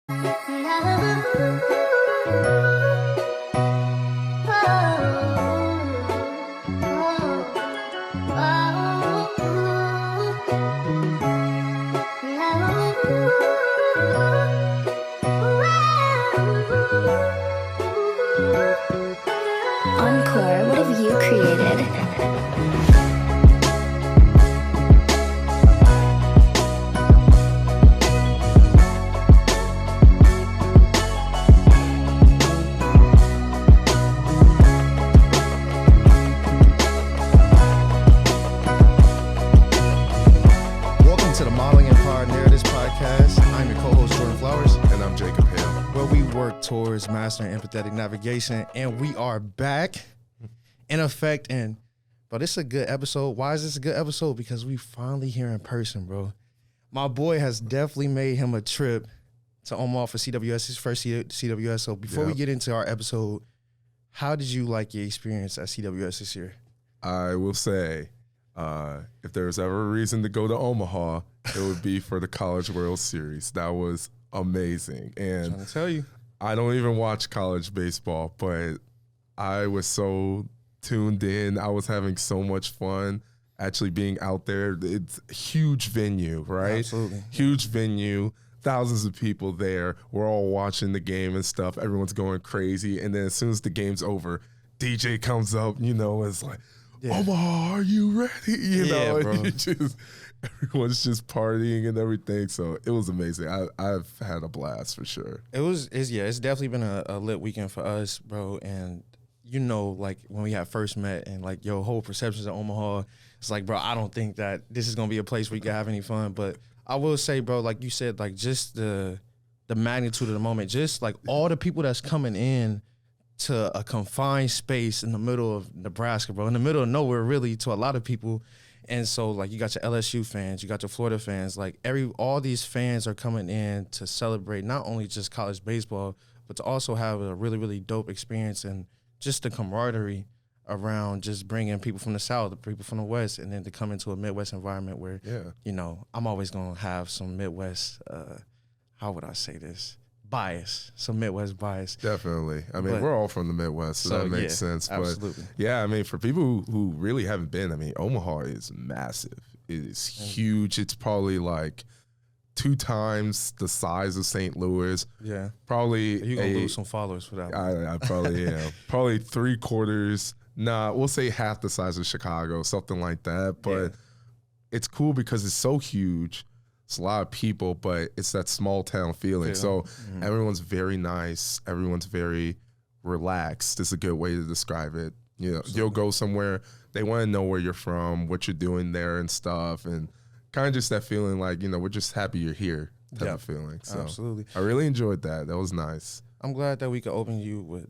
Encore, what have you created? Welcome to the Modeling Empire Narratives Podcast. I'm your co-host, Jordan Flowers. And I'm Jacob Hale. Where we work towards mastering empathetic navigation. And we are back in effect. And, bro, this is a good episode. Why is this a good episode? Because we finally here in person, bro. My boy has definitely made him a trip to Omaha for CWS, his first CWS. So before we get into our episode, how did you like your experience at CWS this year? I will say, if there's ever a reason to go to Omaha, it would be for the College World Series. That was amazing. And I'm trying to tell you. I don't even watch college baseball, but I was so tuned in. I was having so much fun actually being out there. It's a huge venue, right? Absolutely. Huge venue. Thousands of people there. We're all watching the game and stuff. Everyone's going crazy. And then as soon as the game's over, DJ comes up, it's like, Omaha, are you ready? bro. And everyone's just partying and everything. So it was amazing. I've had a blast for sure. It's definitely been a lit weekend for us, bro. And like when we had first met and like your whole perceptions of Omaha, it's like, bro, I don't think that this is gonna be a place where you can have any fun. But I will say, bro, like you said, like just the magnitude of the moment, just like all the people that's coming in to a confined space in the middle of Nebraska, bro, in the middle of nowhere, really, to a lot of people. And so, like, you got your LSU fans, you got your Florida fans, like all these fans are coming in to celebrate not only just college baseball, but to also have a really, really dope experience and just the camaraderie around just bringing people from the South, people from the West, and then to come into a Midwest environment where, I'm always going to have some Midwest, how would I say this? Bias, some Midwest bias. Definitely. I mean, we're all from the Midwest, so that makes sense. Absolutely. But yeah, I mean, for people who really haven't been, I mean, Omaha is massive. It is huge. It's probably like 2 times the size of St. Louis. Yeah. Probably you're going to lose some followers for that one. I probably am. Probably 3/4. We'll say half the size of Chicago, something like that. But it's cool because it's so huge. It's a lot of people, but it's that small town feeling. So everyone's very nice. Everyone's very relaxed. It's a good way to describe it. You'll go somewhere, they want to know where you're from, what you're doing there and stuff. And kind of just that feeling like, we're just happy you're here type of feeling. So absolutely. I really enjoyed that. That was nice. I'm glad that we could welcome you with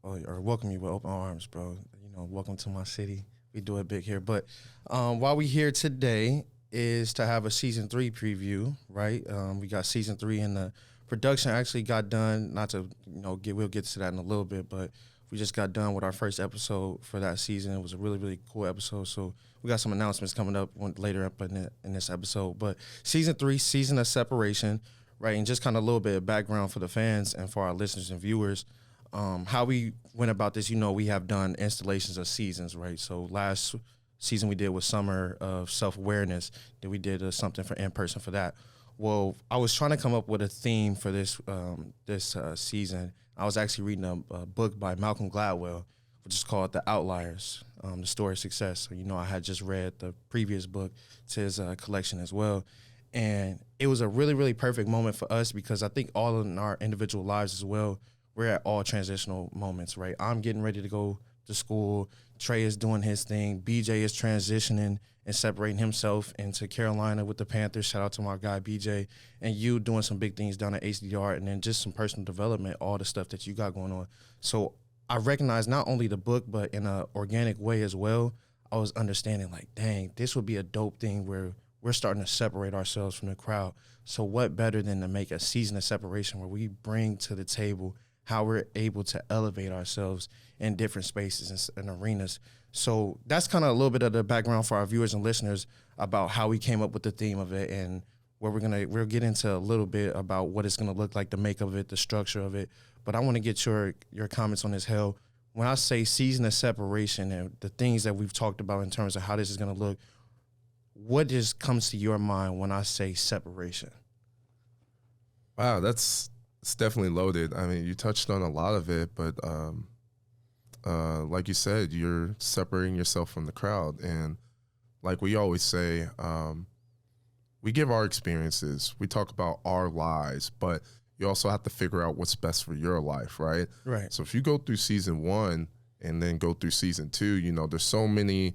open arms, bro. Welcome to my city. We do it big here. But while we here today is to have a season 3 preview, right? We got season 3 and the production actually got done. Not to, we'll get to that in a little bit, but we just got done with our first episode for that season. It was a really, really cool episode. So we got some announcements coming up later up in this episode. But season 3, season of separation, right? And just kind of a little bit of background for the fans and for our listeners and viewers. How we went about this, we have done installations of seasons, right? So last season we did was Summer of Self-Awareness. Then we did something for in-person for that. Well, I was trying to come up with a theme for this season. I was actually reading a book by Malcolm Gladwell, which is called The Outliers, The Story of Success. So, I had just read the previous book to his collection as well. And it was a really, really perfect moment for us because I think all in our individual lives as well, we're at all transitional moments, right? I'm getting ready to go to school. Trey is doing his thing. BJ is transitioning and separating himself into Carolina with the Panthers. Shout out to my guy, BJ. And you doing some big things down at HDR and then just some personal development, all the stuff that you got going on. So I recognize not only the book, but in an organic way as well, I was understanding like, dang, this would be a dope thing where we're starting to separate ourselves from the crowd. So what better than to make a season of separation where we bring to the table how we're able to elevate ourselves in different spaces and arenas. So that's kind of a little bit of the background for our viewers and listeners about how we came up with the theme of it and where we'll get into a little bit about what it's gonna look like, the make of it, the structure of it. But I want to get your comments on this. Hell, when I say season of separation and the things that we've talked about in terms of how this is gonna look, what just comes to your mind when I say separation? Wow, it's definitely loaded. I mean, you touched on a lot of it, but like you said, you're separating yourself from the crowd. And like we always say, we give our experiences, we talk about our lives, but you also have to figure out what's best for your life, right? Right. So if you go through season 1 and then go through season 2, you know, there's so many,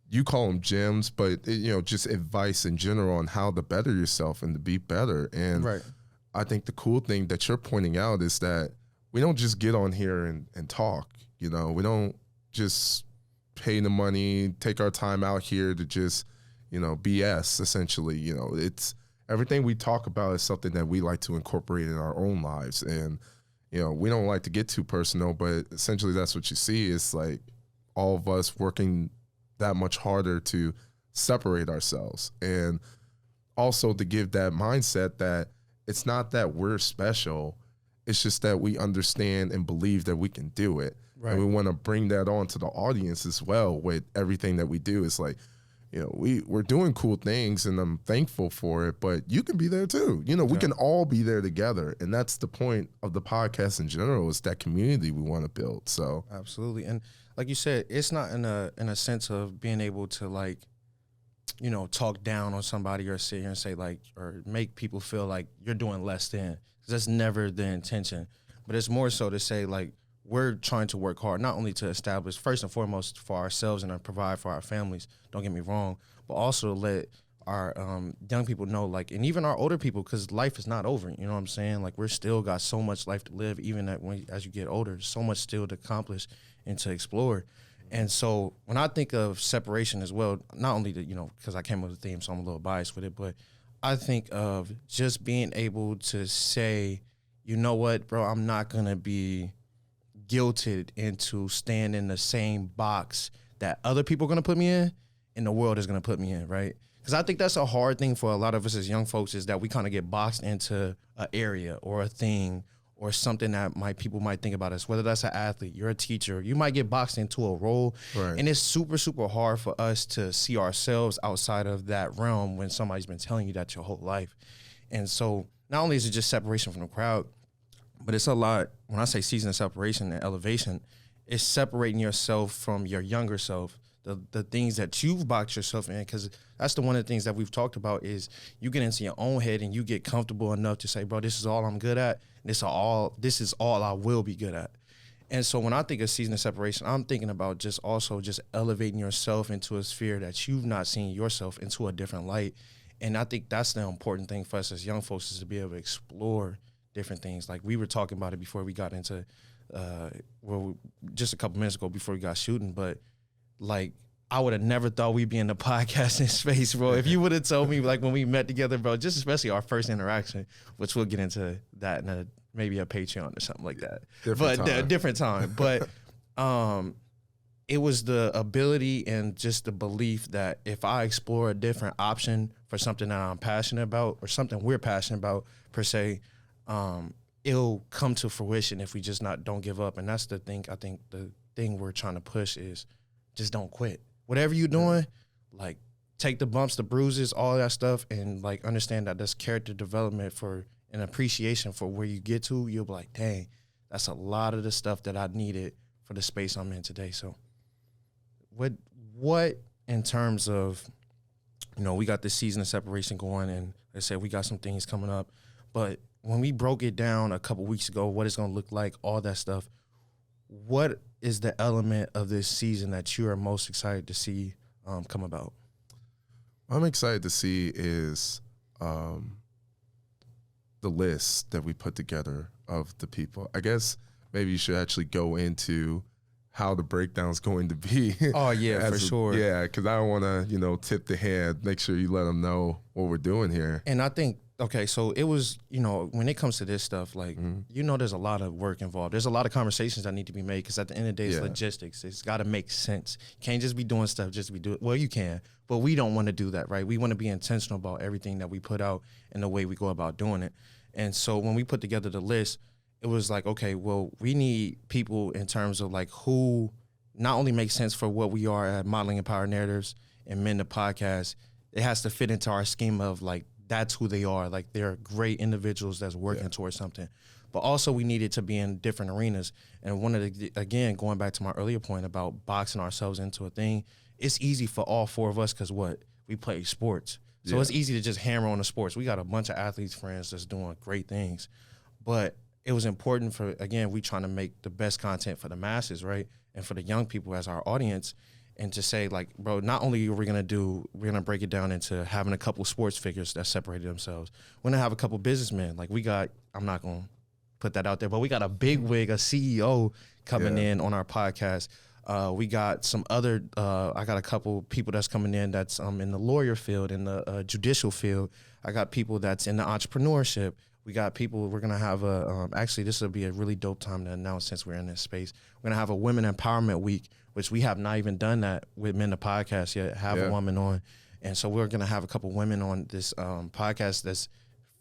you call them gems, but, you know, just advice in general on how to better yourself and to be better. And Right. I think the cool thing that you're pointing out is that we don't just get on here and talk, you know, we don't just pay the money, take our time out here to just, you know, BS essentially. You know, it's everything we talk about is something that we like to incorporate in our own lives. And, you know, we don't like to get too personal, but essentially that's what you see is like all of us working that much harder to separate ourselves. And also to give that mindset that it's not that we're special, it's just that we understand and believe that we can do it. Right. And we want to bring that on to the audience as well with everything that we do. It's like, you know, we're doing cool things and I'm thankful for it, but you can be there too. You know, we can all be there together. And that's the point of the podcast in general, is that community we want to build. So absolutely. And like you said, it's not in a sense of being able to, like, you know, talk down on somebody or sit here and say, like, or make people feel like you're doing less than. 'Cause that's never the intention. But it's more so to say, like, we're trying to work hard, not only to establish, first and foremost, for ourselves and to provide for our families, don't get me wrong, but also to let our young people know, like, and even our older people, because life is not over, you know what I'm saying? Like, we're still got so much life to live, even as you get older, so much still to accomplish and to explore. And so when I think of separation as well, not only that, you know, because I came up with the theme, so I'm a little biased with it, but I think of just being able to say, you know what, bro, I'm not going to be guilted into staying in the same box that other people are going to put me in and the world is going to put me in, right? Because I think that's a hard thing for a lot of us as young folks, is that we kind of get boxed into an area or a thing or something that people might think about us, whether that's an athlete, you're a teacher, you might get boxed into a role. Right. And it's super, super hard for us to see ourselves outside of that realm when somebody's been telling you that your whole life. And so not only is it just separation from the crowd, but it's a lot, when I say season of separation and elevation, it's separating yourself from your younger self, the things that you've boxed yourself in, because that's one of the things that we've talked about is you get into your own head and you get comfortable enough to say, bro, this is all I'm good at. This is all I will be good at. And so when I think of season of separation, I'm thinking about just elevating yourself into a sphere that you've not seen yourself, into a different light. And I think that's the important thing for us as young folks, is to be able to explore different things. Like we were talking about it before we got into, just a couple minutes ago before we got shooting, but like, I would have never thought we'd be in the podcasting space, bro. If you would have told me, like, when we met together, bro, just especially our first interaction, which we'll get into that in maybe a Patreon or something like that. Different time. But it was the ability and just the belief that if I explore a different option for something that I'm passionate about, or something we're passionate about per se, it'll come to fruition if we just don't give up. And that's the thing. I think the thing we're trying to push is just don't quit. Whatever you're doing, like, take the bumps, the bruises, all that stuff, and, like, understand that that's character development for an appreciation for where you get to. You'll be like, dang, that's a lot of the stuff that I needed for the space I'm in today. So what in terms of, you know, we got this season of separation going, and like I said, we got some things coming up, but when we broke it down a couple weeks ago, what it's going to look like, all that stuff, what is the element of this season that you are most excited to see come about? What I'm excited to see is the list that we put together of the people. I guess maybe you should actually go into how the breakdown is going to be. Oh, yeah, for sure. Yeah, because I don't want to, tip the hand, make sure you let them know what we're doing here. And I think okay, so it was, when it comes to this stuff, like, there's a lot of work involved. There's a lot of conversations that need to be made because at the end of the day, it's logistics. It's got to make sense. You can't just be doing stuff just to be doing. Well, you can, but we don't want to do that, right? We want to be intentional about everything that we put out and the way we go about doing it. And so when we put together the list, it was like, okay, well, we need people in terms of like who not only makes sense for what we are at Modeling Empowered Narratives and Men the Podcast, it has to fit into our scheme of like, that's who they are. Like they're great individuals that's working towards something. But also we needed to be in different arenas. And one of the, again, going back to my earlier point about boxing ourselves into a thing, it's easy for all four of us because we play sports. So it's easy to just hammer on the sports. We got a bunch of athletes friends that's doing great things. But it was important for, again, we trying to make the best content for the masses, right? And for the young people as our audience. And to say, like, bro, not only are we're going to break it down into having a couple sports figures that separated themselves. We're going to have a couple businessmen. Like, I'm not going to put that out there, but we got a big wig, a CEO coming in on our podcast. We got some other, I got a couple people that's coming in that's in the lawyer field, in the judicial field. I got people that's in the entrepreneurship. We got people, we're going to have actually this will be a really dope time to announce since we're in this space. We're going to have a Women Empowerment Week, which we have not even done that with Men the Podcast yet, have a woman on. And so we're going to have a couple women on this podcast that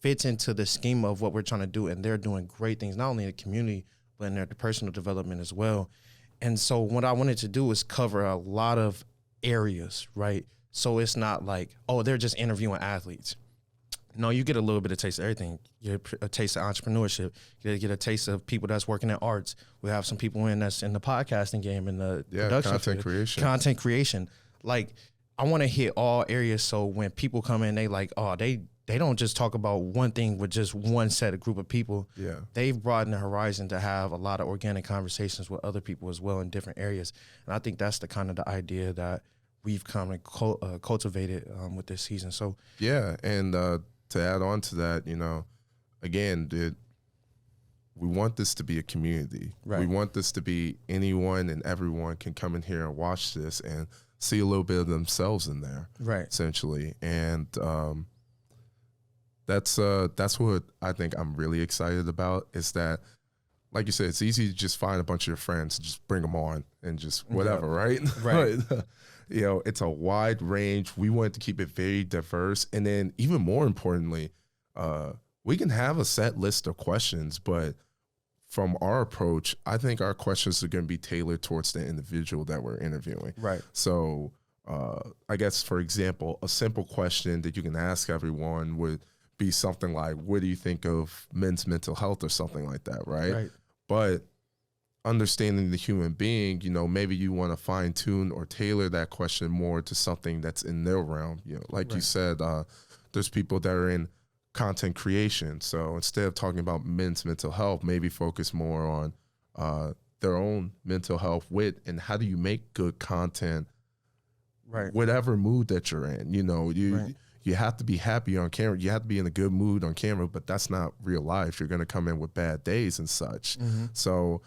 fits into the scheme of what we're trying to do. And they're doing great things, not only in the community, but in their personal development as well. And so what I wanted to do is cover a lot of areas, right? So it's not like, oh, they're just interviewing athletes. No, you get a little bit of taste of everything. You get a taste of entrepreneurship. You get a taste of people that's working in arts. We have some people in that's in the podcasting game and the production content creation. Like, I want to hit all areas so when people come in, they like, oh, they don't just talk about one thing with just one set of group of people. Yeah, they've broadened the horizon to have a lot of organic conversations with other people as well in different areas. And I think that's the kind of the idea that we've kind of cultivated with this season. So and to add on to that, again, we want this to be a community. Right. We want this to be anyone and everyone can come in here and watch this and see a little bit of themselves in there, right? Essentially, and that's what I think I'm really excited about. Is that, like you said, it's easy to just find a bunch of your friends, just bring them on, and just whatever, right? Right. It's a wide range. We wanted to keep it very diverse. And then even more importantly, we can have a set list of questions, but from our approach, I think our questions are going to be tailored towards the individual that we're interviewing. Right. So I guess, for example, a simple question that you can ask everyone would be something like, what do you think of men's mental health or something like that, right? But understanding the human being, maybe you want to fine tune or tailor that question more to something that's in their realm. Like you said, there's people that are in content creation. So instead of talking about men's mental health, maybe focus more on their own mental health and how do you make good content, whatever mood that you're in. You have to be happy on camera. You have to be in a good mood on camera, but that's not real life. You're going to come in with bad days and such. So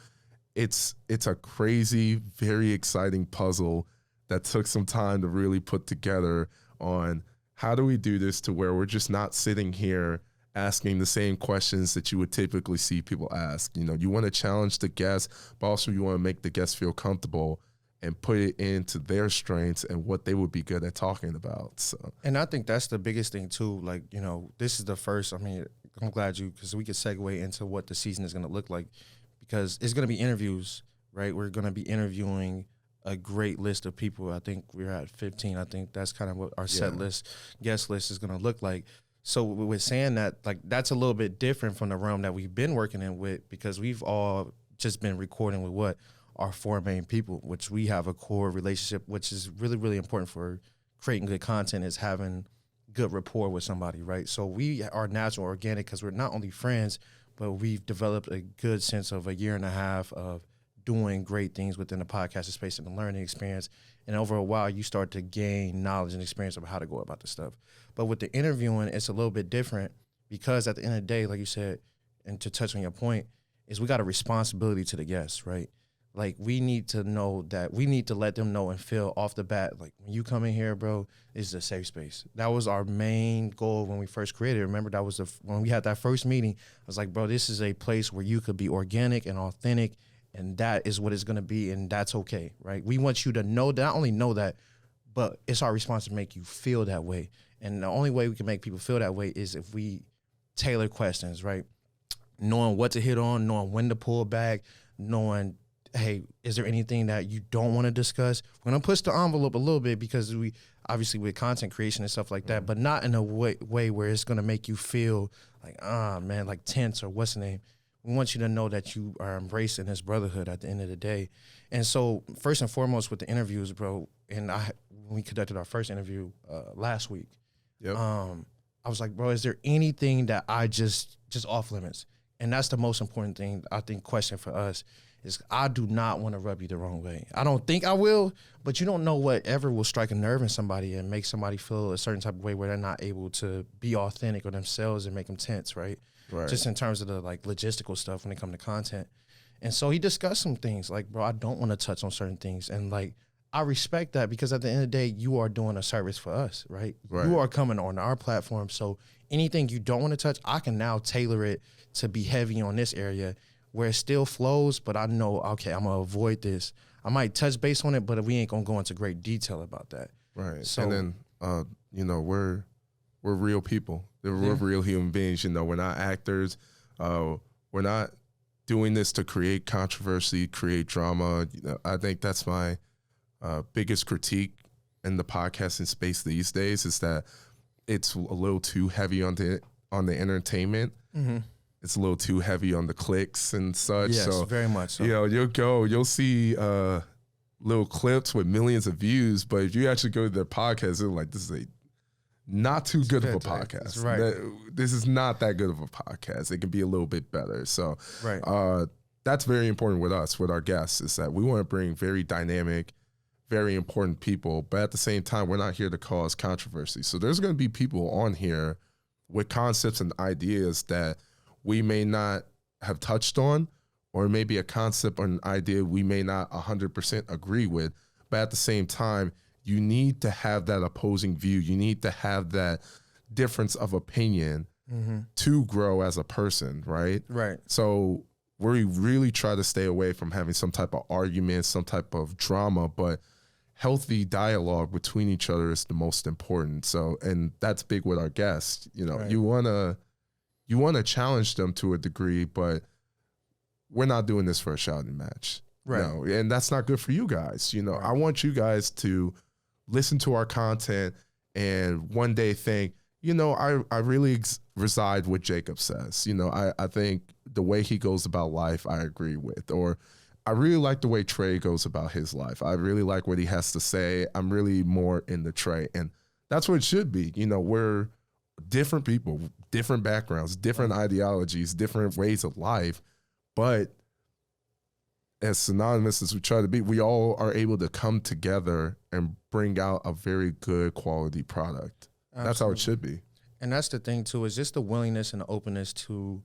it's a crazy, very exciting puzzle that took some time to really put together on how do we do this to where we're just not sitting here asking the same questions that you would typically see people ask. You want to challenge the guests, but also you want to make the guests feel comfortable and put it into their strengths and what they would be good at talking about. So, and I think that's the biggest thing too. Like, this is the first, I'm glad because we could segue into what the season is going to look like. Because it's going to be interviews, right? We're going to be interviewing a great list of people. I think we're at 15. I think that's kind of what our guest list is going to look like. So with saying that, like, that's a little bit different from the realm that we've been working in with, because we've all just been recording with our four main people, which we have a core relationship, which is really, really important for creating good content, is having good rapport with somebody, right? So we are natural, organic, because we're not only friends, but we've developed a good sense of a year and a half of doing great things within the podcast space and the learning experience. And over a while, you start to gain knowledge and experience of how to go about this stuff. But with the interviewing, it's a little bit different because at the end of the day, like you said, and to touch on your point, is we got a responsibility to the guests, right? Like, we need to know that we need to let them know and feel off the bat, like, when you come in here, bro, this is a safe space. That was our main goal when we first created. Remember, that was when we had that first meeting. I was like, bro, this is a place where you could be organic and authentic, and that is what it's going to be, and that's okay, right? We want you to know that, not only know that, but it's our response to make you feel that way. And the only way we can make people feel that way is if we tailor questions, right? Knowing what to hit on, knowing when to pull back, knowing, hey, is there anything that you don't want to discuss? We're going to push the envelope a little bit because we, obviously with content creation and stuff like that, but not in a way where it's going to make you feel like, man, like tense or what's the name. We want you to know that you are embracing this brotherhood at the end of the day. And so first and foremost with the interviews, bro, and when we conducted our first interview last week, I was like, bro, is there anything that I just off limits? And that's the most important thing, I think, question for us is I do not want to rub you the wrong way. I don't think I will, but you don't know whatever will strike a nerve in somebody and make somebody feel a certain type of way where they're not able to be authentic or themselves and make them tense, right? Just in terms of the like logistical stuff when it comes to content. And so he discussed some things like, bro, I don't want to touch on certain things. And like, I respect that because at the end of the day, you are doing a service for us, right? You are coming on our platform. So anything you don't want to touch, I can now tailor it to be heavy on this area where it still flows, but I know, okay, I'm going to avoid this. I might touch base on it, but we ain't going to go into great detail about that. Right. So, and then, you know, we're real people. We're real human beings. You know, we're not actors. We're not doing this to create controversy, create drama. You know, I think that's my biggest critique in the podcasting space these days is that it's a little too heavy on the entertainment. It's a little too heavy on the clicks and such. Yes, so, very much so. You know, you'll see little clips with millions of views, but if you actually go to their podcast, they're like, this is not too good of a podcast. This is not that good of a podcast. It can be a little bit better. So that's very important with us, with our guests, is that we want to bring very dynamic, very important people, but at the same time, we're not here to cause controversy. So there's going to be people on here with concepts and ideas that we may not have touched on, or maybe a concept or an idea we may not 100% agree with. But at the same time, you need to have that opposing view. You need to have that difference of opinion to grow as a person, right? Right. So we really try to stay away from having some type of argument, some type of drama, but healthy dialogue between each other is the most important. So, and that's big with our guests. You know, you want to challenge them to a degree, but we're not doing this for a shouting match. Right. No, and that's not good for you guys. You know, I want you guys to listen to our content and one day think, you know, I really reside with Jacob says. You know, I think the way he goes about life, I agree with. Or I really like the way Trey goes about his life. I really like what he has to say. I'm really more in the Trey. And that's what it should be. You know, we're different people, different backgrounds, different ideologies, different ways of life. But as synonymous as we try to be, we all are able to come together and bring out a very good quality product. Absolutely. That's how it should be. And that's the thing, too, is just the willingness and the openness to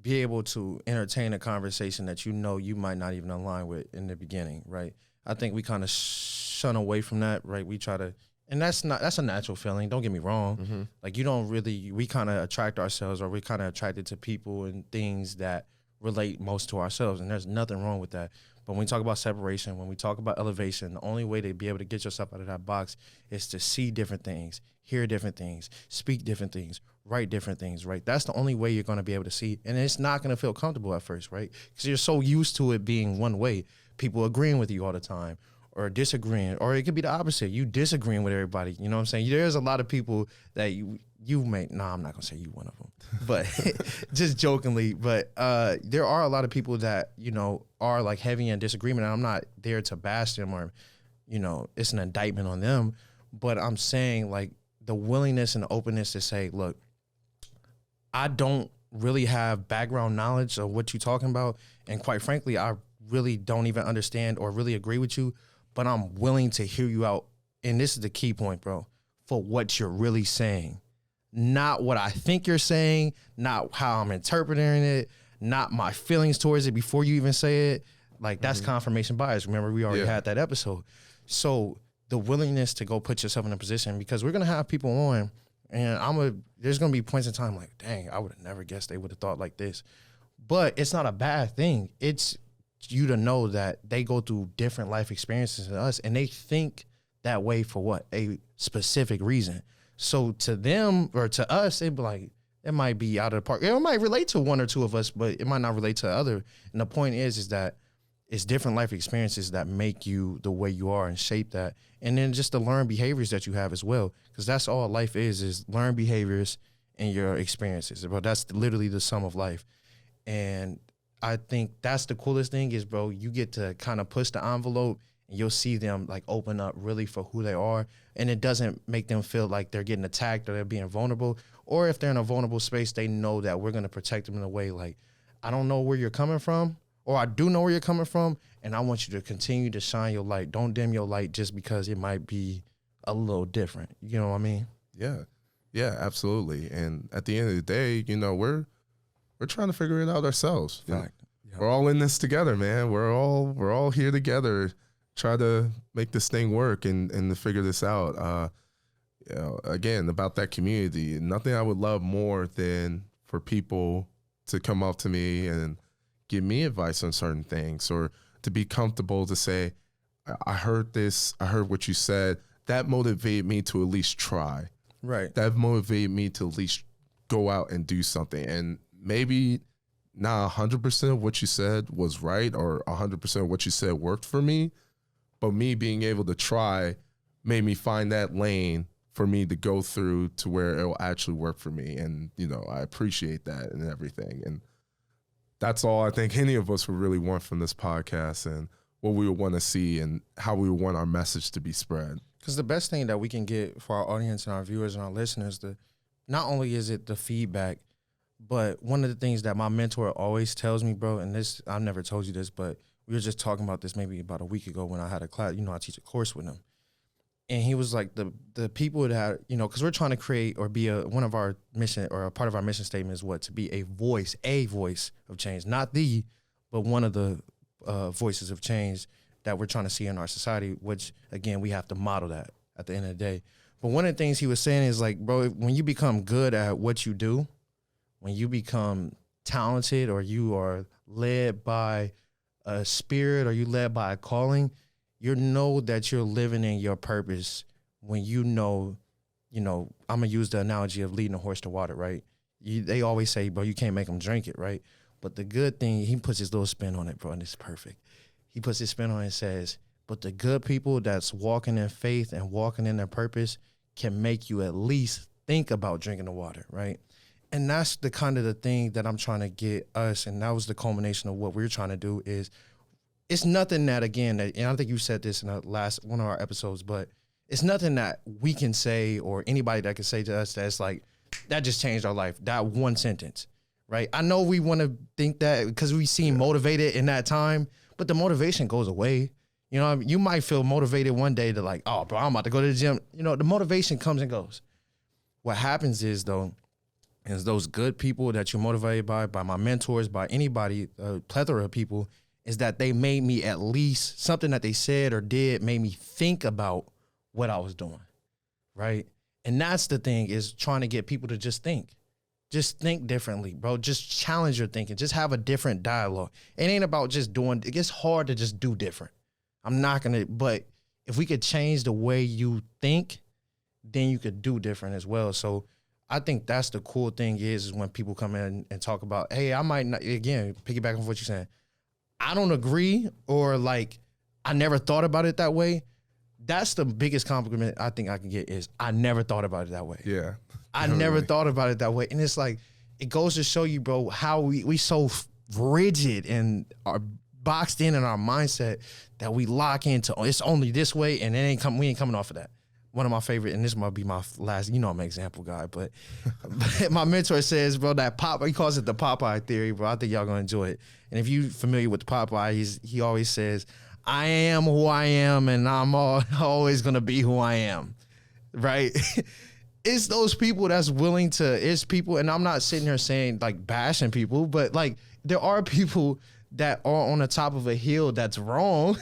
be able to entertain a conversation that you know you might not even align with in the beginning, right? I think we kind of shun away from that, right? We try to, and that's a natural feeling. Don't get me wrong. Like, you don't really, we kind of attract ourselves, or we kind of attracted to people and things that relate most to ourselves, and there's nothing wrong with that. But when we talk about separation, when we talk about elevation, the only way to be able to get yourself out of that box is to see different things, hear different things, speak different things, write different things, right? That's the only way you're going to be able to see. And it's not going to feel comfortable at first, right? Because you're so used to it being one way, people agreeing with you all the time or disagreeing, or it could be the opposite. You disagreeing with everybody. You know what I'm saying? There's a lot of people that you may, I'm not going to say you one of them, but just jokingly, but there are a lot of people that, you know, are like heavy in disagreement, and I'm not there to bash them or, you know, it's an indictment on them, but I'm saying like the willingness and the openness to say, look, I don't really have background knowledge of what you're talking about, and quite frankly, I really don't even understand or really agree with you, but I'm willing to hear you out, and this is the key point, bro, for what you're really saying. Not what I think you're saying, not how I'm interpreting it, not my feelings towards it before you even say it, Like that's confirmation bias. Remember, we already had that episode. So the willingness to go put yourself in a position, because we're gonna have people on, and there's gonna be points in time like, dang, I would have never guessed they would have thought like this. But it's not a bad thing. It's you to know that they go through different life experiences than us, and they think that way for what? A specific reason. So to them or to us, they'd be like, it might be out of the park. It might relate to one or two of us, but it might not relate to other. And the point is that it's different life experiences that make you the way you are and shape that. And then just the learned behaviors that you have as well. Because that's all life is learned behaviors and your experiences. Bro, that's literally the sum of life. And I think that's the coolest thing is, bro, you get to kind of push the envelope and you'll see them like open up really for who they are. And it doesn't make them feel like they're getting attacked or they're being vulnerable. Or if they're in a vulnerable space, they know that we're going to protect them in a way like, I don't know where you're coming from, or I do know where you're coming from, and I want you to continue to shine your light. Don't dim your light just because it might be a little different. You know what I mean? Yeah. Yeah, absolutely. And at the end of the day, you know, we're trying to figure it out ourselves. Fact. Yeah. We're all in this together, man. We're all here together, try to make this thing work and to figure this out. You know, again, about that community, nothing I would love more than for people to come up to me and give me advice on certain things, or to be comfortable to say, I heard this, I heard what you said. That motivated me to at least try. Right. That motivated me to at least go out and do something. And maybe not 100% of what you said was right, or 100% of what you said worked for me, but me being able to try made me find that lane for me to go through to where it'll actually work for me. And, you know, I appreciate that and everything. And that's all I think any of us would really want from this podcast, and what we would want to see and how we would want our message to be spread. Because the best thing that we can get for our audience and our viewers and our listeners, not only is it the feedback, but one of the things that my mentor always tells me, bro, and this, I've never told you this, but we were just talking about this maybe about a week ago when I had a class, you know, I teach a course with him. And he was like, the people that, you know, because we're trying to create or be one of our mission, or a part of our mission statement is what? To be a voice of change. Not but one of the voices of change that we're trying to see in our society, which, again, we have to model that at the end of the day. But one of the things he was saying is like, bro, when you become good at what you do, when you become talented, or you are led by a spirit, or you led by a calling, you know that you're living in your purpose when you know, I'm going to use the analogy of leading a horse to water, right? They always say, bro, you can't make them drink it, right? But the good thing, he puts his little spin on it, bro, and it's perfect. He puts his spin on it and says, but the good people that's walking in faith and walking in their purpose can make you at least think about drinking the water, right? And that's the kind of the thing that I'm trying to get us, and that was the culmination of what we're trying to do is, it's nothing that, again, and I think you said this in the last one of our episodes, but it's nothing that we can say or anybody that can say to us that's like, that just changed our life, that one sentence, right? I know we want to think that because we seem motivated in that time, but the motivation goes away. You know, you might feel motivated one day to like, oh, bro, I'm about to go to the gym. You know, the motivation comes and goes. What happens is, though, is those good people that you're motivated by my mentors, by anybody, a plethora of people, is that they made me, at least something that they said or did made me think about what I was doing, right? And that's the thing, is trying to get people to just think differently, bro. Just challenge your thinking. Just have a different dialogue. It ain't about just doing, it gets hard to just do different. I'm not going to, but if we could change the way you think, then you could do different as well. So I think that's the cool thing is when people come in and talk about, hey, I might not, again, piggyback on what you're saying, I don't agree, or like, I never thought about it that way. That's the biggest compliment I think I can get is I never thought about it that way. Yeah. I never thought about it that way. And it's like, it goes to show you, bro, how we so rigid and are boxed in our mindset that we lock into, it's only this way, and we ain't coming off of that. One of my favorite, and this might be my last, I'm an example guy, but my mentor says, bro, that he calls it the Popeye theory, bro. I think y'all gonna enjoy it. And if you familiar with the Popeye, he always says, I am who I am, and I'm always gonna be who I am, right? It's those people that's willing to, it's people, and I'm not sitting here saying like bashing people, but like there are people that are on the top of a hill that's wrong,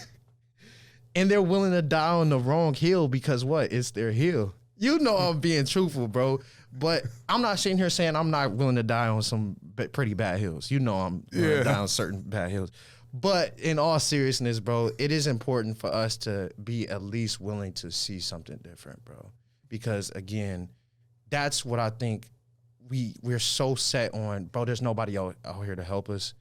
and they're willing to die on the wrong hill because what? It's their hill. You know I'm being truthful, bro. But I'm not sitting here saying I'm not willing to die on some pretty bad hills. You know I'm willing to die on certain bad hills. But in all seriousness, bro, it is important for us to be at least willing to see something different, bro. Because, again, that's what I think we're so set on. Bro, there's nobody out here to help us.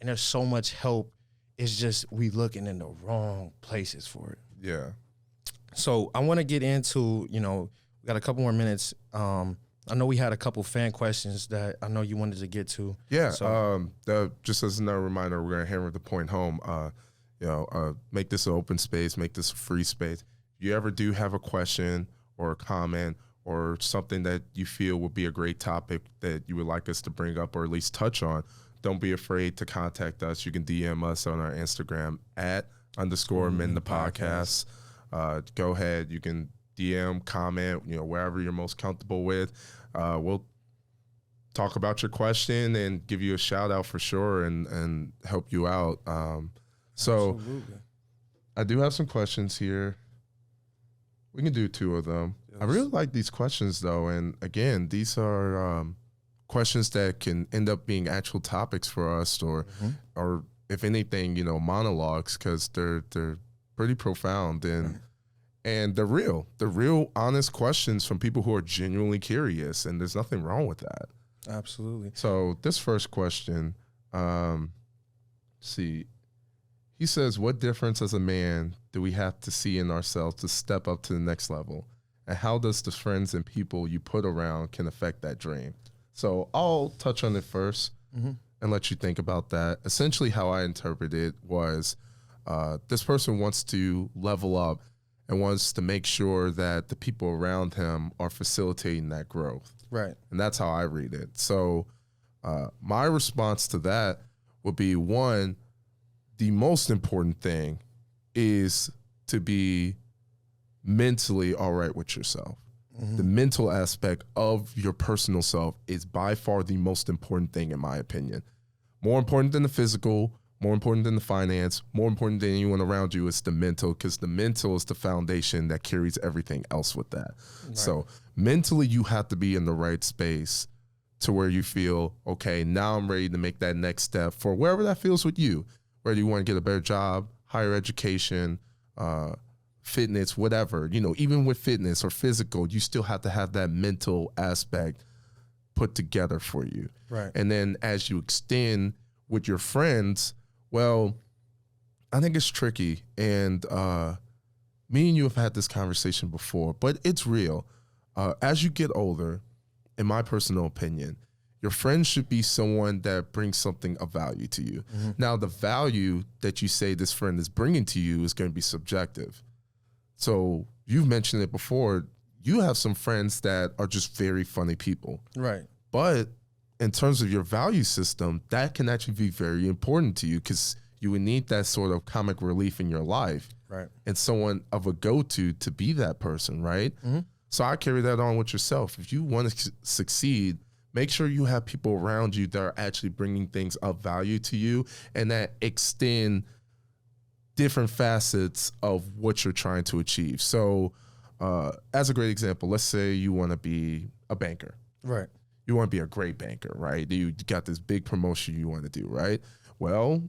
And there's so much help. It's just we looking in the wrong places for it. Yeah. So I want to get into, we got a couple more minutes. I know we had a couple fan questions that I know you wanted to get to. Yeah. So. Just as another reminder, we're going to hammer the point home. Make this an open space, make this a free space. If you ever do have a question or a comment or something that you feel would be a great topic that you would like us to bring up or at least touch on, don't be afraid to contact us. You can DM us on our Instagram @_mend the podcast. Go ahead. You can DM, comment, wherever you're most comfortable with. We'll talk about your question and give you a shout out for sure and help you out. So absolutely. I do have some questions here. We can do 2 of them. Yes. I really like these questions though. And again, these are questions that can end up being actual topics for us or if anything, monologues, because they're pretty profound and they're real. They're real, honest questions from people who are genuinely curious, and there's nothing wrong with that. Absolutely. So this first question, he says, what difference as a man do we have to see in ourselves to step up to the next level? And how does the friends and people you put around can affect that dream? So I'll touch on it first and let you think about that. Essentially how I interpreted it was this person wants to level up and wants to make sure that the people around him are facilitating that growth. Right. And that's how I read it. So my response to that would be, one, the most important thing is to be mentally all right with yourself. The mental aspect of your personal self is by far the most important thing, in my opinion. More important than the physical, more important than the finance, more important than anyone around you is the mental, because the mental is the foundation that carries everything else with that. Right. So mentally, you have to be in the right space to where you feel, okay, now I'm ready to make that next step for wherever that feels with you, whether you want to get a better job, higher education, fitness, whatever, even with fitness or physical, you still have to have that mental aspect put together for you. Right. And then as you extend with your friends, well, I think it's tricky. And me and you have had this conversation before, but it's real. As you get older, in my personal opinion, your friend should be someone that brings something of value to you. Now, the value that you say this friend is bringing to you is going to be subjective. So you've mentioned it before. You have some friends that are just very funny people. Right. But in terms of your value system, that can actually be very important to you because you would need that sort of comic relief in your life. Right. And someone of a go-to to be that person, right? So I carry that on with yourself. If you want to succeed, make sure you have people around you that are actually bringing things of value to you and that extend different facets of what you're trying to achieve. So as a great example, let's say you want to be a banker. Right. You want to be a great banker, right? You got this big promotion you want to do, right? Well,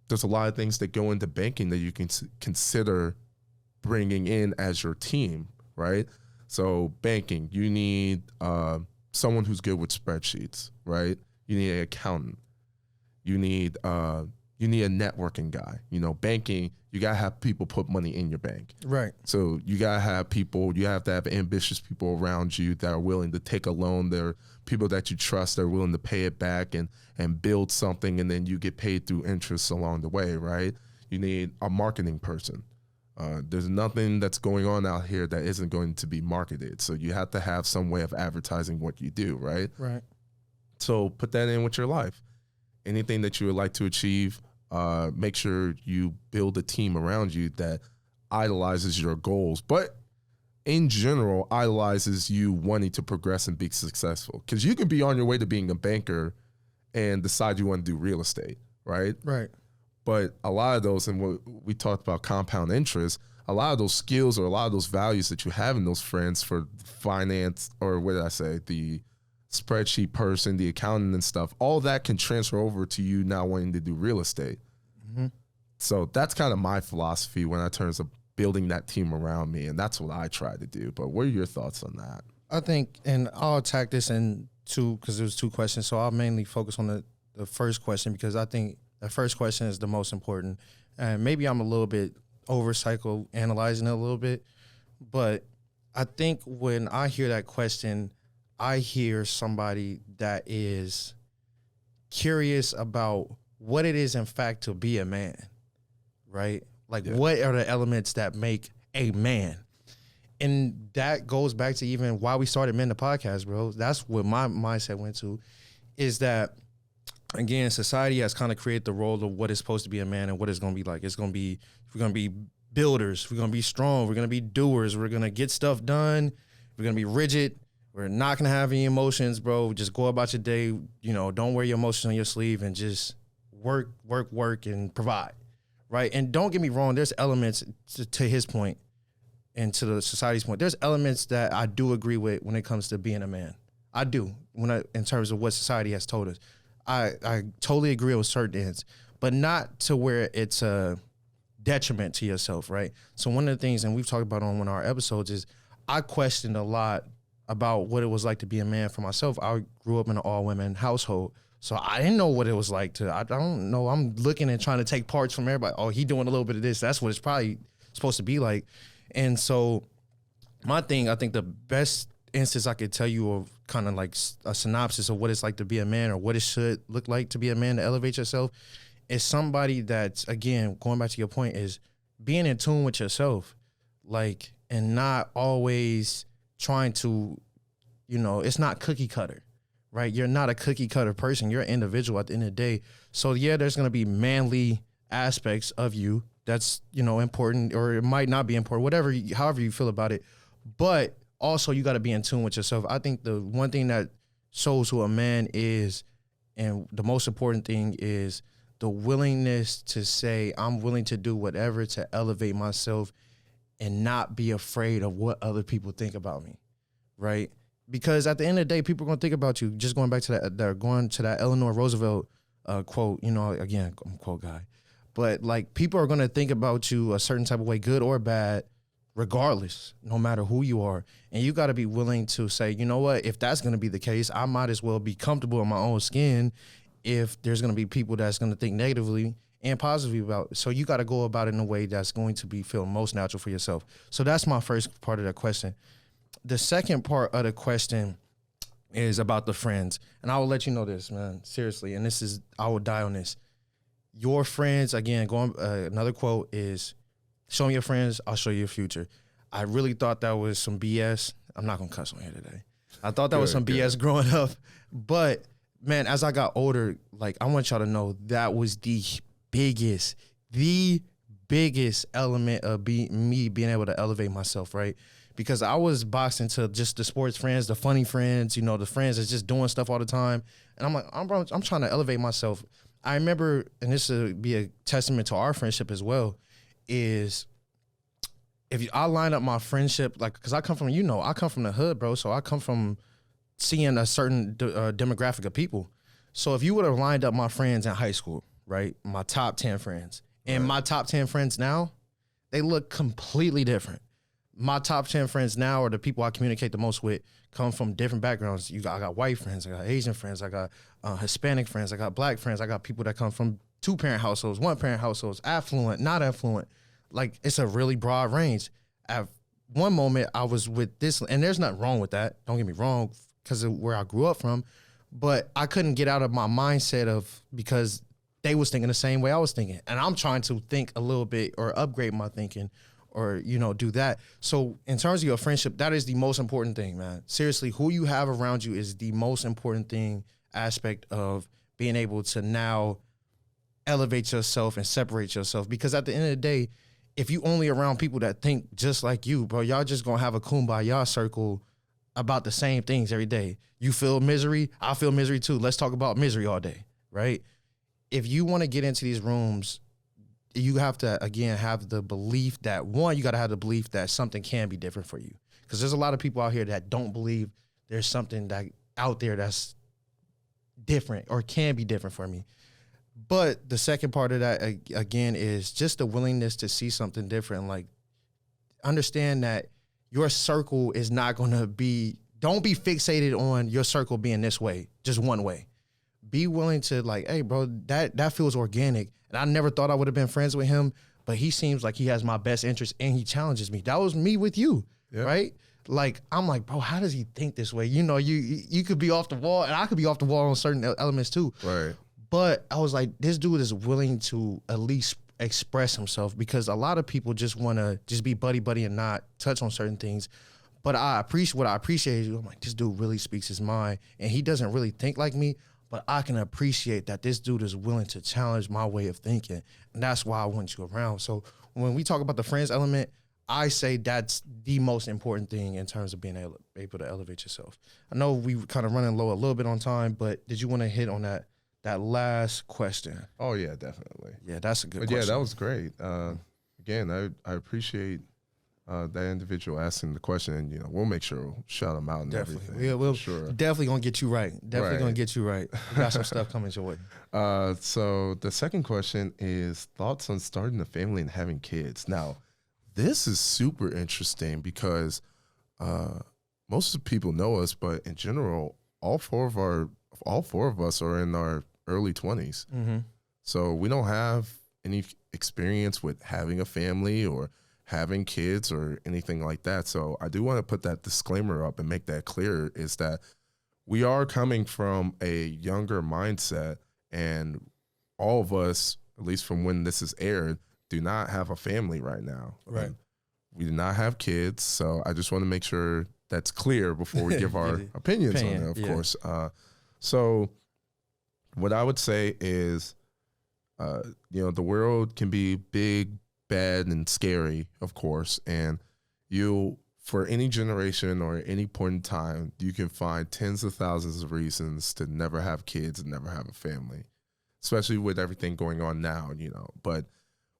there's a lot of things that go into banking that you can consider bringing in as your team, right? So banking, you need someone who's good with spreadsheets, right? You need an accountant. You need a networking guy. Banking, you got to have people put money in your bank. Right. So you got to have people, you have to have ambitious people around you that are willing to take a loan. They're people that you trust, that are willing to pay it back and build something, and then you get paid through interest along the way, right? You need a marketing person. There's nothing that's going on out here that isn't going to be marketed. So you have to have some way of advertising what you do, right? Right. So put that in with your life. Anything that you would like to achieve, make sure you build a team around you that idolizes your goals, but in general, idolizes you wanting to progress and be successful. Because you can be on your way to being a banker and decide you want to do real estate, right? Right. But a lot of those, and what we talked about compound interest, a lot of those skills or a lot of those values that you have in those friends for finance, or what did I say, the spreadsheet person, the accountant and stuff, all that can transfer over to you now wanting to do real estate. Mm-hmm. So that's kind of my philosophy when I terms of building that team around me, and that's what I try to do. But what are your thoughts on that? I think, and I'll attack this in two, because there's two questions, so I'll mainly focus on the first question, because I think the first question is the most important. And maybe I'm a little bit over psychoanalyzing it a little bit, but I think when I hear that question, I hear somebody that is curious about what it is, in fact, to be a man, right? Like, what are the elements that make a man? And that goes back to even why we started Men the Podcast, bro. That's what my mindset went to, is that, again, society has kind of created the role of what is supposed to be a man and what it's going to be like. It's going to be, we're going to be builders. We're going to be strong. We're going to be doers. We're going to get stuff done. We're going to be rigid. We're not going to have any emotions, bro. Just go about your day. You know, don't wear your emotions on your sleeve and just work, and provide, right? And don't get me wrong. There's elements, to his point and to the society's point, there's elements that I do agree with when it comes to being a man. I do, in terms of what society has told us. I totally agree with certain ends, but not to where it's a detriment to yourself, right? So one of the things, and we've talked about on one of our episodes, is I questioned a lot about what it was like to be a man for myself. I grew up in an all-women household, so I didn't know what it was like to, I don't know, I'm looking and trying to take parts from everybody. Oh, he doing a little bit of this. That's what it's probably supposed to be like. And so my thing, I think the best instance I could tell you of kind of like a synopsis of what it's like to be a man, or what it should look like to be a man to elevate yourself, is somebody that's, again, going back to your point, is being in tune with yourself, like, and not always trying to, you know, it's not cookie cutter, right? You're not a cookie cutter person. You're an individual at the end of the day. So yeah, there's going to be manly aspects of you that's, you know, important, or it might not be important, whatever, however you feel about it. But also, you got to be in tune with yourself. I think the one thing that shows who a man is, and the most important thing, is the willingness to say, I'm willing to do whatever to elevate myself and not be afraid of what other people think about me, right? Because at the end of the day, people are going to think about you. Just going back to that Eleanor Roosevelt quote, you know, again, I'm a quote guy. But, like, people are going to think about you a certain type of way, good or bad, regardless, no matter who you are. And you got to be willing to say, you know what, if that's going to be the case, I might as well be comfortable in my own skin if there's going to be people that's going to think negatively and positively about it. So you got to go about it in a way that's going to feel most natural for yourself. So that's my first part of the question. The second part of the question is about the friends. And I will let you know this, man, seriously. And this is, I will die on this. Your friends, again, another quote is, show me your friends, I'll show you your future. I really thought that was some BS. I'm not going to cuss on here today. I thought that was some BS growing up. But, man, as I got older, like, I want y'all to know that was the biggest element of me being able to elevate myself, right? Because I was boxed into just the sports friends, the funny friends, you know, the friends that's just doing stuff all the time. And I'm like, I'm trying to elevate myself. I remember, and this would be a testament to our friendship as well, is I line up my friendship, like, because I come from the hood, bro. So I come from seeing a certain demographic of people. So if you would have lined up my friends in high school, right, my top 10 friends, and my top 10 friends now, they look completely different. My top 10 friends now are the people I communicate the most with, come from different backgrounds. I got white friends, I got Asian friends, I got Hispanic friends, I got black friends, I got people that come from 2-parent households, 1-parent households, affluent, not affluent. Like, it's a really broad range. At one moment, I was with this, and there's nothing wrong with that. Don't get me wrong, because of where I grew up from. But I couldn't get out of my mindset because they was thinking the same way I was thinking. And I'm trying to think a little bit or upgrade my thinking or, you know, do that. So in terms of your friendship, that is the most important thing, man. Seriously, who you have around you is the most important aspect of being able to now elevate yourself and separate yourself. Because at the end of the day, if you only around people that think just like you, bro, y'all just gonna have a kumbaya circle about the same things every day. You feel misery, I feel misery too. Let's talk about misery all day, right? If you want to get into these rooms you have to, again, have the belief that, one, you got to have the belief that something can be different for you. Because there's a lot of people out here that don't believe there's something that out there that's different or can be different for me. But the second part of that, again, is just the willingness to see something different. Like, understand that your circle is not going to be, don't be fixated on your circle being this way, just one way. Be willing to, like, hey, bro, that feels organic. And I never thought I would have been friends with him, but he seems like he has my best interest and he challenges me. That was me with you, right? Like, I'm like, bro, how does he think this way? You know, you could be off the wall and I could be off the wall on certain elements too. Right. But I was like, this dude is willing to at least express himself, because a lot of people just want to just be buddy and not touch on certain things. But I appreciate you. I'm like, this dude really speaks his mind and he doesn't really think like me, but I can appreciate that this dude is willing to challenge my way of thinking. And that's why I want you around. So when we talk about the friends element, I say that's the most important thing in terms of being able to elevate yourself. I know we kind of running low a little bit on time, but did you want to hit on that last question? Oh yeah, definitely. Yeah, that's a good But question. yeah, that was great. Again, I appreciate that individual asking the question, and we'll make sure we'll shout them out and everything. We'll sure. definitely gonna get you right. Definitely Right. gonna get you right. We got some stuff coming your way. So the second question is thoughts on starting a family and having kids. Now, this is super interesting because most of the people know us, but in general, all four of us are in our early 20s. Mm-hmm. So we don't have any experience with having a family or having kids or anything like that. So I do want to put that disclaimer up and make that clear, is that we are coming from a younger mindset, and all of us, at least from when this is aired, do not have a family right now. Right. We do not have kids. So I just want to make sure that's clear before we give our opinions on it, of course. So what I would say is, the world can be big, bad, and scary, of course. And for any generation or any point in time, you can find tens of thousands of reasons to never have kids and never have a family, especially with everything going on now, But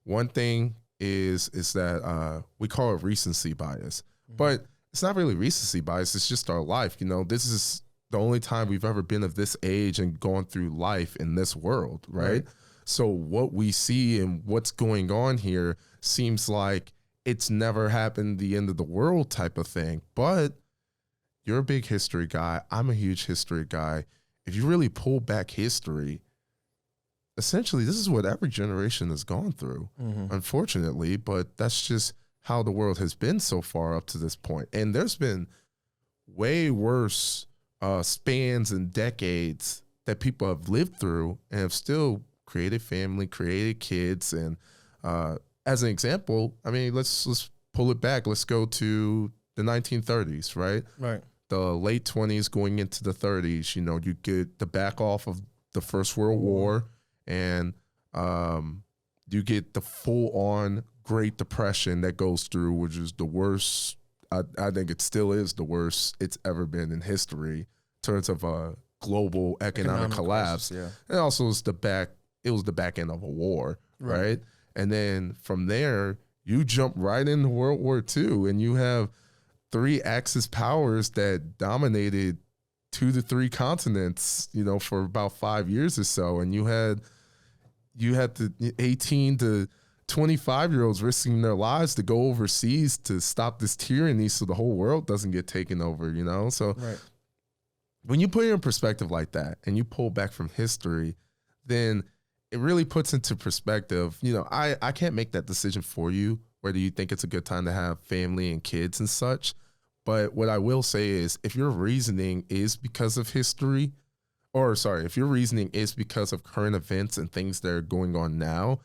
one thing is that we call it recency bias. Mm-hmm. But it's not really recency bias. It's just our life. This is the only time we've ever been of this age and gone through life in this world, right? So what we see and what's going on here seems like it's never happened, the end of the world type of thing. But you're a big history guy. I'm a huge history guy. If you really pull back history, essentially this is what every generation has gone through, unfortunately. But that's just how the world has been so far up to this point. And there's been way worse spans and decades that people have lived through and have still created family, created kids. And as an example, I mean, let's pull it back. Let's go to the 1930s, right? Right. The late 20s going into the 30s, you get the back off of the First World War, and you get the full-on Great Depression that goes through, which is the worst. I think it still is the worst it's ever been in history in terms of a global economic collapse. Crisis, and also it was the back end of a war, right? And then from there, you jump right into World War II, and you have three Axis powers that dominated 2 to 3 continents, for about 5 years or so. And you had the 18 to 25-year-olds risking their lives to go overseas to stop this tyranny so the whole world doesn't get taken over, So when you put it in perspective like that and you pull back from history, then it really puts into perspective, I can't make that decision for you, whether you think it's a good time to have family and kids and such. But what I will say is, if your reasoning is because of history, if your reasoning is because of current events and things that are going on now,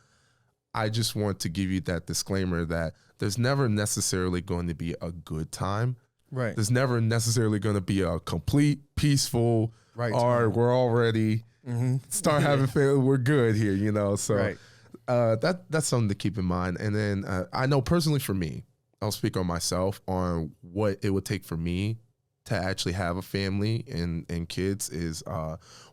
I just want to give you that disclaimer that there's never necessarily going to be a good time. Right. There's never necessarily going to be a complete, peaceful, all right, we're all ready. Start having family. We're good here, So that's something to keep in mind. And then I know personally for me, I'll speak on myself on what it would take for me to actually have a family and kids is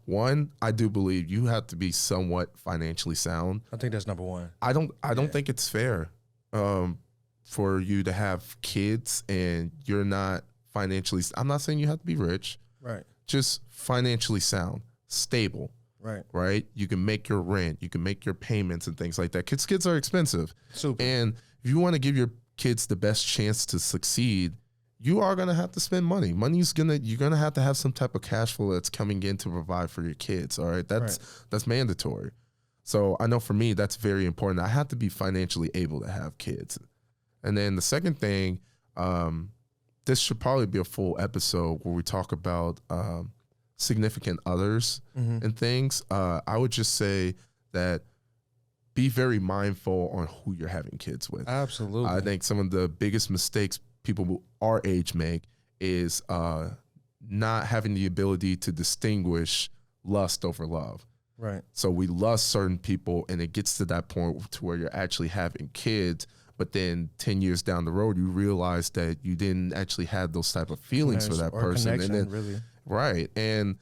one, I do believe you have to be somewhat financially sound. I think that's number one. I don't think it's fair for you to have kids and you're not financially. I'm not saying you have to be rich. Right. Just financially sound, stable. Right. Right. You can make your rent. You can make your payments and things like that. Kids are expensive. Super. And if you want to give your kids the best chance to succeed, you are going to have to spend money. You're going to have some type of cash flow that's coming in to provide for your kids. All right. That's mandatory. So I know for me, that's very important. I have to be financially able to have kids. And then the second thing, this should probably be a full episode where we talk about significant others and things. I would just say that be very mindful on who you're having kids with. Absolutely. I think some of the biggest mistakes people our age make is not having the ability to distinguish lust over love. Right. So we lust certain people, and it gets to that point to where you're actually having kids, but then 10 years down the road, you realize that you didn't actually have those type of feelings for that person. And then, really. Right. And,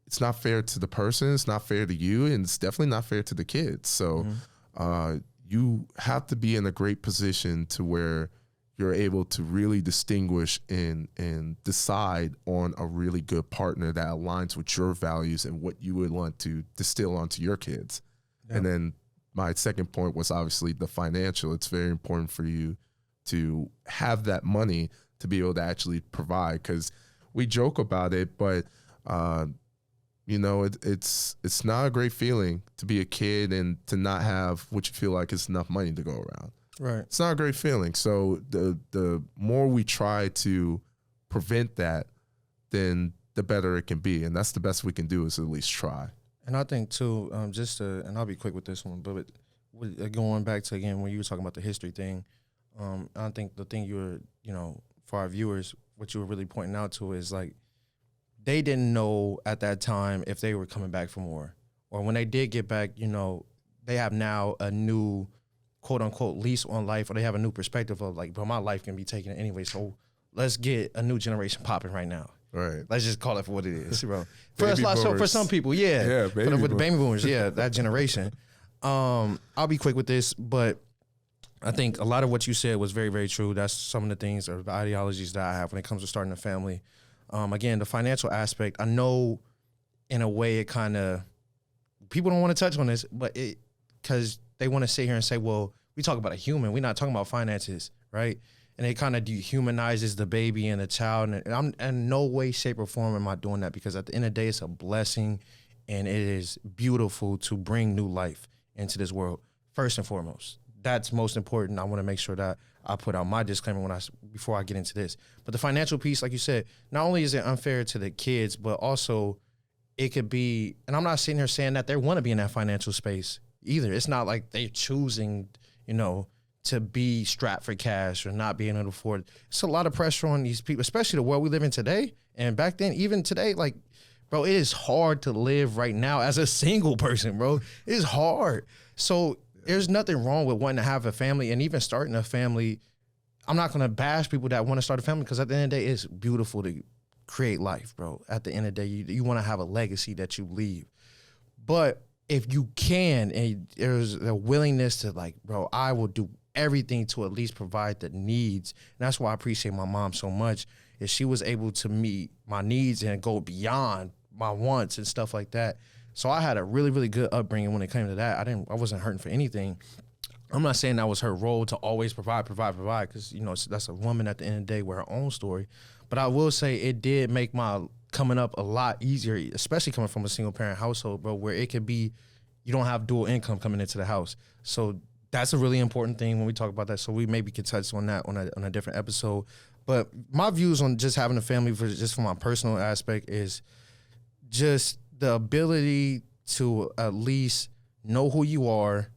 it's not fair to the person. It's not fair to you. And it's definitely not fair to the kids. So you have to be in a great position to where you're able to really distinguish and decide on a really good partner that aligns with your values and what you would want to distill onto your kids. Yeah. And then my second point was obviously the financial. It's very important for you to have that money to be able to actually provide, because we joke about it, but it's not a great feeling to be a kid and to not have what you feel like is enough money to go around. Right. It's not a great feeling. So the more we try to prevent that, then the better it can be. And that's the best we can do, is at least try. And I think too, and I'll be quick with this one, but going back to, again, when you were talking about the history thing, I think the thing you were, for our viewers, what you were really pointing out to is like, they didn't know at that time if they were coming back from war, or when they did get back, they have now a new quote unquote lease on life, or they have a new perspective of like, bro, my life can be taken anyway. So let's get a new generation popping right now. Right. Let's just call it for what it is, bro. For some people, with the baby boomers, that generation. I'll be quick with this, but I think a lot of what you said was very, very true. That's some of the things or the ideologies that I have when it comes to starting a family. Again, the financial aspect, I know in a way it kind of, people don't want to touch on this, but because they want to sit here and say, well, we talk about a human, we're not talking about finances, right? And it kind of dehumanizes the baby and the child. And I'm in no way, shape, or form am I doing that, because at the end of the day, it's a blessing and it is beautiful to bring new life into this world, first and foremost. That's most important. I want to make sure that I put out my disclaimer before I get into this. But the financial piece, like you said, not only is it unfair to the kids, but also it could be, and I'm not sitting here saying that they want to be in that financial space either. It's not like they're choosing, to be strapped for cash or not being able to afford it. It's a lot of pressure on these people, especially the world we live in today. And back then, even today, like, bro, it is hard to live right now as a single person, bro. It's hard. So there's nothing wrong with wanting to have a family and even starting a family. I'm not going to bash people that want to start a family, because at the end of the day, it's beautiful to create life, bro. At the end of the day, you want to have a legacy that you leave. But if you can, and there's a willingness to, like, bro, I will do everything to at least provide the needs. And that's why I appreciate my mom so much, is she was able to meet my needs and go beyond my wants and stuff like that. So I had a really, really good upbringing when it came to that. I wasn't hurting for anything. I'm not saying that was her role to always provide, because, that's a woman at the end of the day with her own story. But I will say it did make my coming up a lot easier, especially coming from a single parent household, bro, where it could be, you don't have dual income coming into the house. So that's a really important thing when we talk about that. So we maybe could touch on that on a different episode. But my views on just having a family, from my personal aspect, is just the ability to at least know who you are,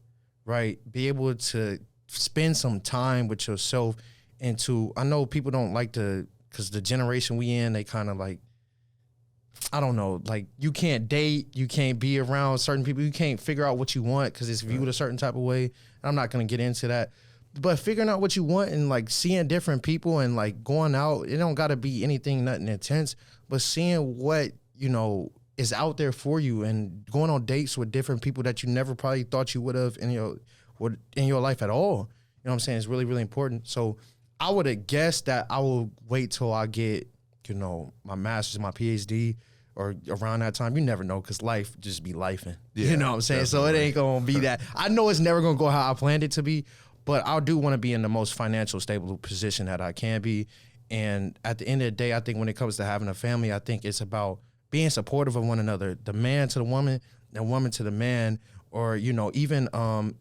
right? Be able to spend some time with yourself, and I know people don't like to, because the generation we in, they kind of like, I don't know, like, you can't date, you can't be around certain people, you can't figure out what you want because it's viewed a certain type of way. I'm not going to get into that. but figuring out what you want and like seeing different people and like going out, it don't got to be nothing intense, but seeing what, is out there for you and going on dates with different people that you never probably thought you would have in your life at all. You know what I'm saying? It's really, really important. So I would have guessed that I will wait till I get, my master's, my PhD, or around that time. You never know, because life just be lifing. Yeah, you know what I'm saying? definitely. So it ain't going to be that. I know it's never going to go how I planned it to be, but I do want to be in the most financial stable position that I can be. And at the end of the day, I think when it comes to having a family, I think it's about being supportive of one another, the man to the woman, the woman to the man, or, even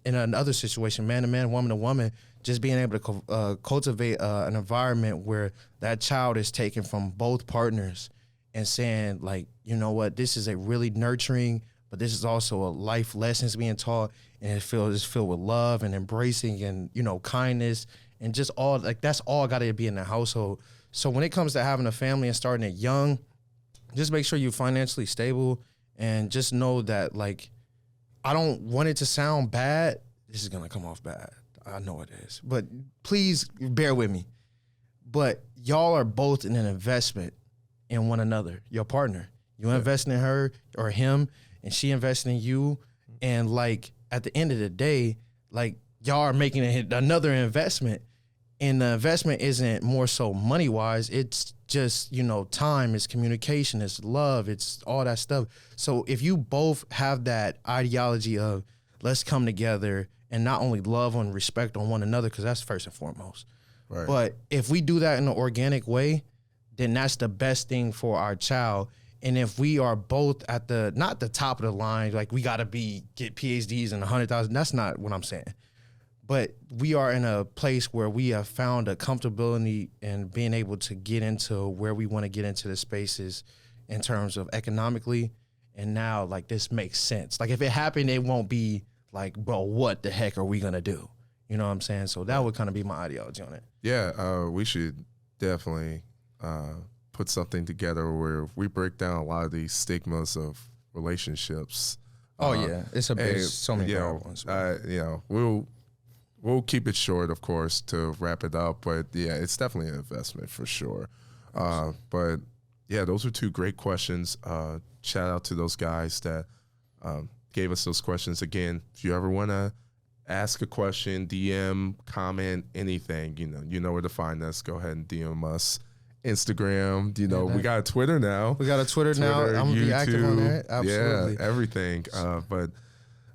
in another situation, man to man, woman to woman, just being able to cultivate an environment where that child is taken from both partners and saying, like, you know what, this is a really nurturing, but this is also a life lessons being taught, and it's filled with love and embracing and, kindness and just all, like, that's all got to be in the household. So when it comes to having a family and starting it young, just make sure you're financially stable and just know that, like, I don't want it to sound bad. This is going to come off bad. I know it is. But please bear with me. But y'all are both in an investment in one another, your partner. You invest in her or him, and she investing in you. And, like, at the end of the day, like, y'all are making another investment. And the investment isn't more so money-wise. It's just, time, it's communication, it's love, it's all that stuff. So if you both have that ideology of let's come together and not only love and respect on one another, because that's first and foremost. Right. But if we do that in an organic way, then that's the best thing for our child. And if we are both at not the top of the line, like we got to get PhDs and 100,000, that's not what I'm saying. But we are in a place where we have found a comfortability in being able to get into where we want to get into the spaces in terms of economically. And now, like, this makes sense. Like, if it happened, it won't be like, bro, what the heck are we going to do? You know what I'm saying? So that would kind of be my ideology on it. Yeah, we should definitely put something together where we break down a lot of these stigmas of relationships. Oh, yeah. It's so many ones. We'll keep it short, of course, to wrap it up. But, yeah, it's definitely an investment for sure. But, yeah, those are two great questions. Shout out to those guys that gave us those questions. Again, if you ever want to ask a question, DM, comment, anything, you know where to find us. Go ahead and DM us. Instagram, we got a Twitter now. We got a Twitter now. I'm going to be active on there. Absolutely. Yeah, everything. But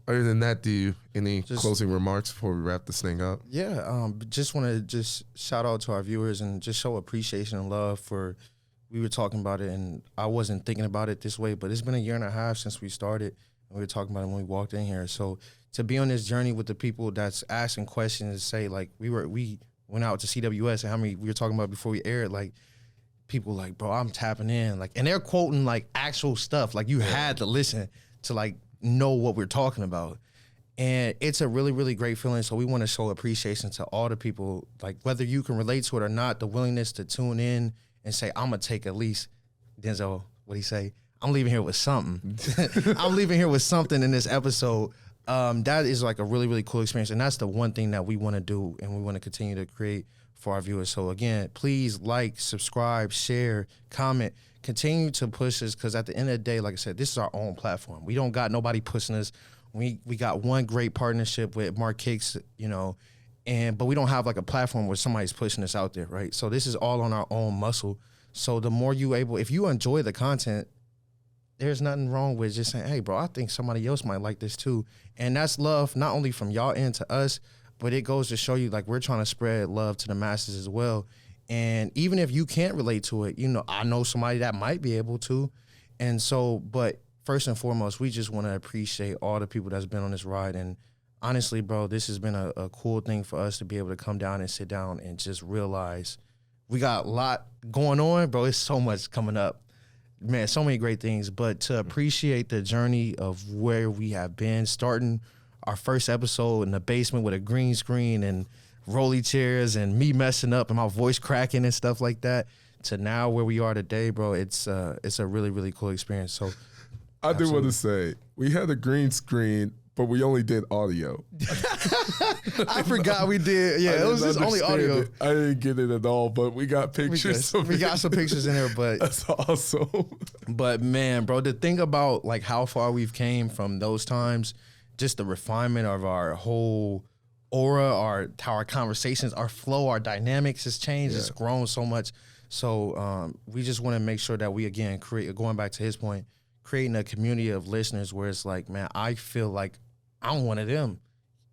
other than that, any closing remarks before we wrap this thing up? Yeah, just want to shout out to our viewers and just show appreciation and love for, we were talking about it, and I wasn't thinking about it this way, but it's been a year and a half since we started, and we were talking about it when we walked in here. So to be on this journey with the people that's asking questions, say, like, we went out to CWS, and how many we were talking about before we aired, like, people like, bro, I'm tapping in, like, and they're quoting like actual stuff, like you had to listen to like know what we're talking about. And it's a really, really great feeling. So we want to show appreciation to all the people, like whether you can relate to it or not, the willingness to tune in and say, I'm going to take at least, Denzel, what'd he say? I'm leaving here with something. I'm leaving here with something in this episode. That is like a really, really cool experience. And that's the one thing that we want to do and we want to continue to create for our viewers. So again, please like, subscribe, share, comment, continue to push us, because at the end of the day, like I said, this is our own platform. We don't got nobody pushing us. We got one great partnership with Mark Hicks, but we don't have like a platform where somebody's pushing us out there, right? So this is all on our own muscle. So the more if you enjoy the content, there's nothing wrong with just saying, hey, bro, I think somebody else might like this too. And that's love, not only from y'all end to us, but it goes to show you, like, we're trying to spread love to the masses as well. And even if you can't relate to it, I know somebody that might be able to. And so, but first and foremost, we just want to appreciate all the people that's been on this ride. And honestly, bro, this has been a cool thing for us to be able to come down and sit down and just realize we got a lot going on, bro. It's so much coming up. Man, so many great things. But to appreciate the journey of where we have been, starting our first episode in the basement with a green screen and rolly chairs and me messing up and my voice cracking and stuff like that, to now where we are today, bro, it's a really, really cool experience. So I do want to say, we had a green screen, but we only did audio. I forgot we did. Yeah, it was just only audio. I didn't get it at all, but we got pictures. We got some pictures in there, but that's awesome. But man, bro, to think about like how far we've came from those times, just the refinement of our whole aura, how our conversations, our flow, our dynamics has changed. It's grown so much. So we just want to make sure that we, again, going back to his point, creating a community of listeners where it's like, man, I feel like I'm one of them.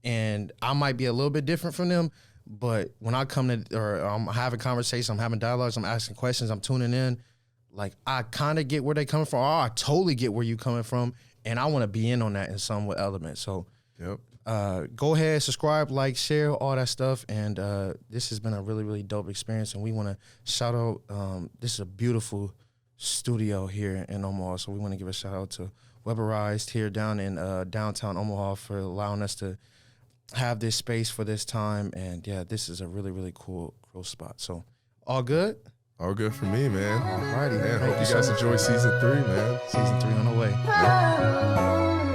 And I might be a little bit different from them, but when I come to, or I'm having conversations, I'm having dialogues, I'm asking questions, I'm tuning in, like I kind of get where they coming from. Or I totally get where you coming from. And I want to be in on that in some element. So go ahead, subscribe, like, share, all that stuff. And this has been a really, really dope experience. And we want to shout out, this is a beautiful studio here in Omaha. So we want to give a shout out to Weatherized here down in downtown Omaha for allowing us to have this space for this time. And yeah, this is a really, really cool spot. So all good? All good for me, man. Alrighty. Man, hope you guys enjoy season 3, man. Season 3 on the way.